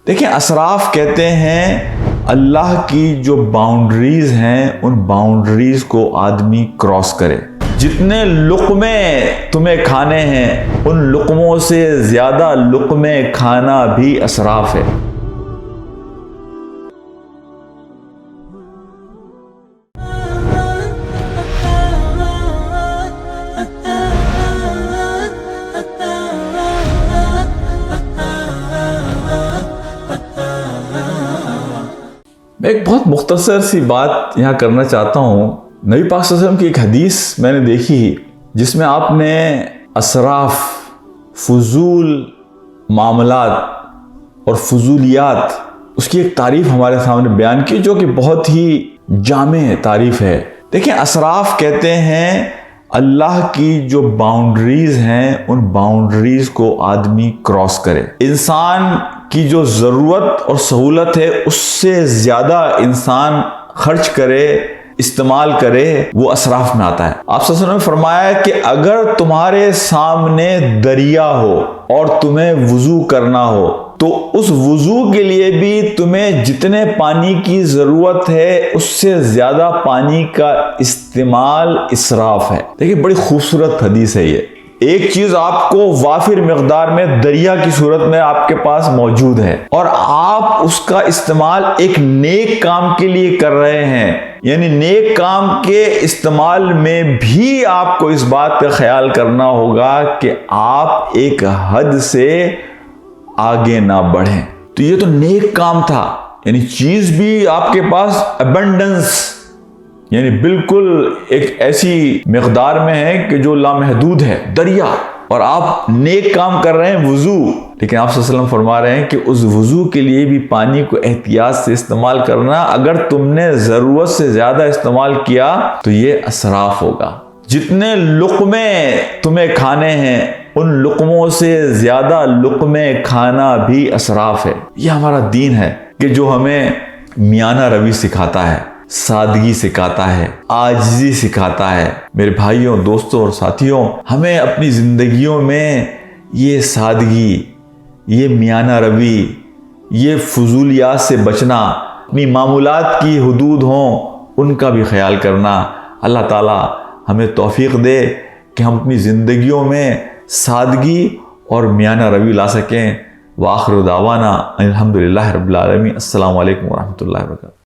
دیکھیں، اسراف کہتے ہیں اللہ کی جو باؤنڈریز ہیں ان باؤنڈریز کو آدمی کراس کرے۔ جتنے لقمے تمہیں کھانے ہیں ان لقموں سے زیادہ لقمے کھانا بھی اسراف ہے۔ میں ایک بہت مختصر سی بات یہاں کرنا چاہتا ہوں۔ نبی پاک صلی اللہ علیہ وسلم کی ایک حدیث میں نے دیکھی جس میں آپ نے اسراف، فضول معاملات اور فضولیات، اس کی ایک تعریف ہمارے سامنے بیان کی جو کہ بہت ہی جامع تعریف ہے۔ دیکھیں، اسراف کہتے ہیں اللہ کی جو باؤنڈریز ہیں ان باؤنڈریز کو آدمی کراس کرے۔ انسان کی جو ضرورت اور سہولت ہے اس سے زیادہ انسان خرچ کرے، استعمال کرے، وہ اسراف میں آتا ہے۔ آپ صلی اللہ علیہ وسلم نے فرمایا کہ اگر تمہارے سامنے دریا ہو اور تمہیں وضو کرنا ہو تو اس وضو کے لیے بھی تمہیں جتنے پانی کی ضرورت ہے اس سے زیادہ پانی کا استعمال اسراف ہے۔ دیکھیں، بڑی خوبصورت حدیث ہے یہ۔ ایک چیز آپ کو وافر مقدار میں دریا کی صورت میں آپ کے پاس موجود ہے اور آپ اس کا استعمال ایک نیک کام کے لیے کر رہے ہیں، یعنی نیک کام کے استعمال میں بھی آپ کو اس بات کا خیال کرنا ہوگا کہ آپ ایک حد سے آگے نہ بڑھیں۔ تو یہ تو نیک کام تھا، یعنی چیز بھی آپ کے پاس ابنڈنس، یعنی بالکل ایک ایسی مقدار میں ہے کہ جو لامحدود ہے، دریا، اور آپ نیک کام کر رہے ہیں، وضو۔ لیکن آپ صلی اللہ علیہ وسلم فرما رہے ہیں کہ اس وضو کے لیے بھی پانی کو احتیاط سے استعمال کرنا۔ اگر تم نے ضرورت سے زیادہ استعمال کیا تو یہ اسراف ہوگا۔ جتنے لقمے تمہیں کھانے ہیں ان لقموں سے زیادہ لقمے کھانا بھی اسراف ہے۔ یہ ہمارا دین ہے کہ جو ہمیں میانہ روی سکھاتا ہے، سادگی سکھاتا ہے، عاجزی سکھاتا ہے۔ میرے بھائیوں، دوستوں اور ساتھیوں، ہمیں اپنی زندگیوں میں یہ سادگی، یہ میانہ روی، یہ فضولیات سے بچنا، اپنی معمولات کی حدود ہوں ان کا بھی خیال کرنا۔ اللہ تعالیٰ ہمیں توفیق دے کہ ہم اپنی زندگیوں میں سادگی اور میانہ روی لا سکیں۔ وآخر دعوانا الحمدللہ رب العالمین۔ السلام علیکم ورحمۃ اللہ وبرکاتہ۔